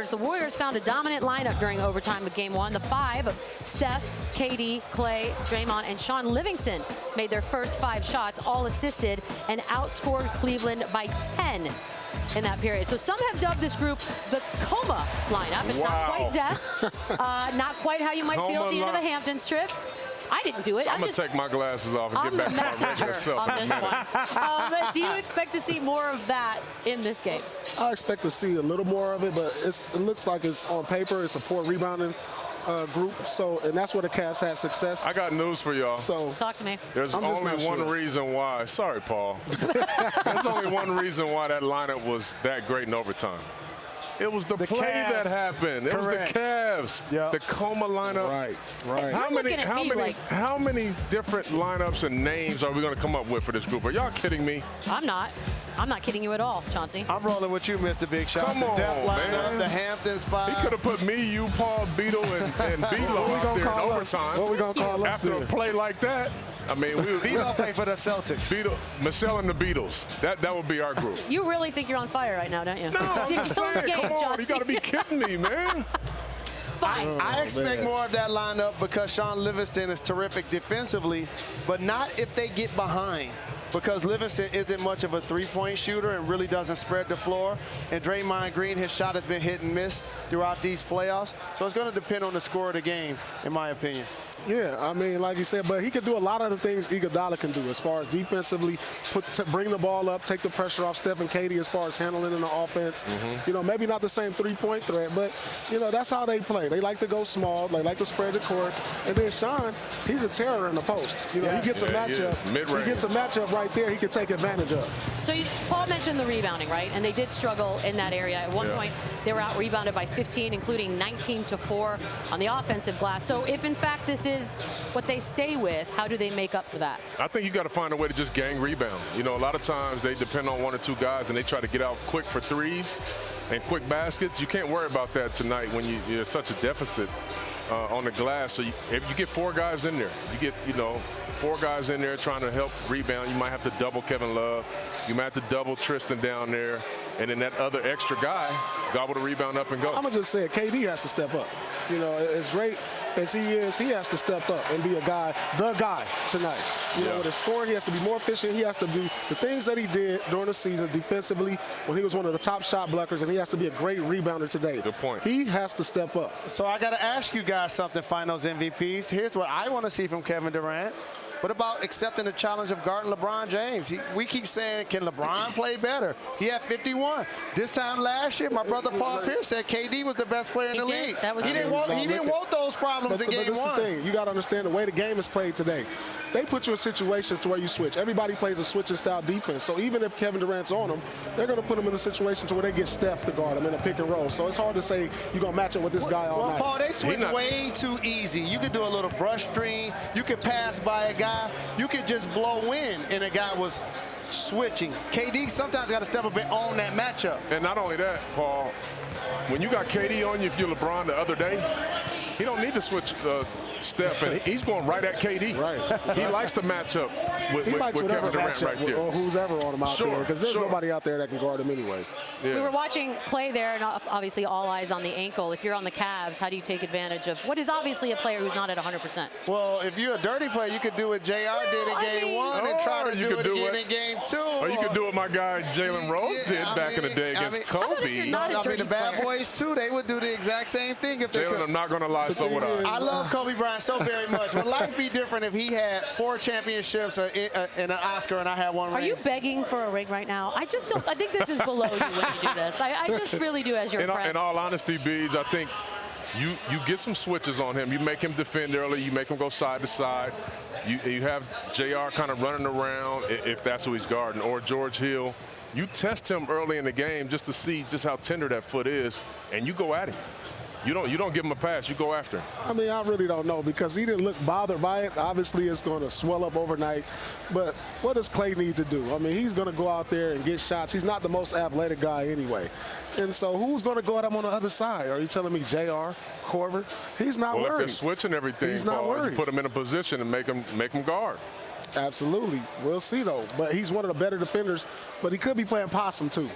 The Warriors found a dominant lineup during overtime of Game 1. The five of Steph, KD, Clay, Draymond, and Sean Livingston made their first 5 shots, all assisted, and outscored Cleveland by 10 in that period. So some have dubbed this group the coma lineup. It's not quite death, not quite how you might feel at the end of the Hamptons trip. I didn't do it. I'm going to take my glasses off and get back to my regular self in a minute. Do you expect to see more of that in this game? I expect to see a little more of it, but it looks like it's on paper. It's a poor rebounding group, and that's where the Cavs had success. I got news for y'all. So talk to me. There's only one reason why. Sorry, Paul. There's only one reason why that lineup was that great in overtime. It was the play Cavs. That happened. It was the Cavs, the coma lineup. Right. How many different lineups and names are we going to come up with for this group? Are y'all kidding me? I'm not. I'm not kidding you at all, Chauncey. I'm rolling with you, Mr. Big Shot. Come on, man. The Hamptons 5. He could have put me, you, Paul, Beetle, and Bealo out there in overtime. What we going to call us after a play like that? I mean, we would play for the Celtics. Michelle and the Beatles. That would be our group. You really think you're on fire right now, don't you? No, I'm just saying. Come on, you got to be kidding me, man. Fine. I expect more of that lineup because Sean Livingston is terrific defensively, but not if they get behind. Because Livingston isn't much of a three-point shooter and really doesn't spread the floor. And Draymond Green, his shot has been hit and miss throughout these playoffs. So it's going to depend on the score of the game, in my opinion. Yeah, I mean, like you said, but he could do a lot of the things Iguodala can do as far as defensively, bring the ball up, take the pressure off Steph and KD as far as handling in the offense. You know, maybe not the same three-point threat, but, you know, that's how they play. They like to go small. They like to spread the court. And then Sean, he's a terror in the post. You know, he gets a matchup. He gets a matchup right there he can take advantage of. So Paul mentioned the rebounding, right? And they did struggle in that area. At one point, they were out-rebounded by 15, including 19-4 on the offensive glass. So if, in fact, this is what they stay with, how do they make up for that? I think you got to find a way to just gang rebound. You know, a lot of times they depend on 1 or 2 guys and they try to get out quick for threes and quick baskets. You can't worry about that tonight when you're such a deficit on the glass. So if you get 4 guys in there, you get, 4 guys in there trying to help rebound. You might have to double Kevin Love. You might have to double Tristan down there. And then that other extra guy gobble the rebound up and go. I'm going to just say it, KD has to step up. You know, as great as he is, he has to step up and be the guy tonight. You know, with his scoring, he has to be more efficient. He has to do the things that he did during the season defensively when he was one of the top shot blockers, and he has to be a great rebounder today. Good point. He has to step up. So I got to ask you guys something, Finals MVPs. Here's what I want to see from Kevin Durant. What about accepting the challenge of guarding LeBron James? We keep saying, can LeBron play better? He had 51. This time last year, my brother Paul Pierce said KD was the best player in the league. He didn't want those problems in Game 1. But this is the thing. You got to understand the way the game is played today. They put you in situations to where you switch. Everybody plays a switching style defense. So even if Kevin Durant's on them, they're going to put him in a situation to where they get Steph to guard him in a pick and roll. So it's hard to say you're going to match it with this guy all night. Well, Paul, they switch way too easy. You could do a little brush screen. You could pass by a guy. You could just blow in, and a guy was switching. KD sometimes got to step up and own that matchup. And not only that, Paul, when you got KD on you, if you're LeBron the other day, he don't need to switch Steph, and he's going right at KD. Right. He likes the matchup with Kevin Durant right there. Or who's ever on him out there, because there's nobody out there that can guard him anyway. We were watching play there, and obviously all eyes on the ankle. If you're on the Cavs, how do you take advantage of what is obviously a player who's not at 100%? Well, if you're a dirty player, you could do what JR did in Game 1 and try to do it again in Game 2. Or you could do what my guy Jalen Rose did back in the day against Kobe. The bad boys, too, they would do the exact same thing if they could. Jalen, I'm not going to lie, so would I. I love Kobe Bryant so very much. Would life be different if he had 4 championships and an Oscar and I had 1 ring? Are you begging for a ring right now? I just don't. I think this is below you when you do this. I just really do as your friend. In all honesty, Beads, I think you get some switches on him. You make him defend early. You make him go side to side. You have JR kind of running around if that's who he's guarding, or George Hill. You test him early in the game just to see just how tender that foot is, and you go at him. You don't give him a pass. You go after him. I mean, I really don't know because he didn't look bothered by it. Obviously, it's going to swell up overnight. But what does Clay need to do? I mean, he's going to go out there and get shots. He's not the most athletic guy anyway. And so who's going to go at him on the other side? Are you telling me JR, Corver? He's not worried. Well, if they're switching everything, he's not worried. You put him in a position and make him guard. Absolutely. We'll see, though. But he's one of the better defenders. But he could be playing possum, too.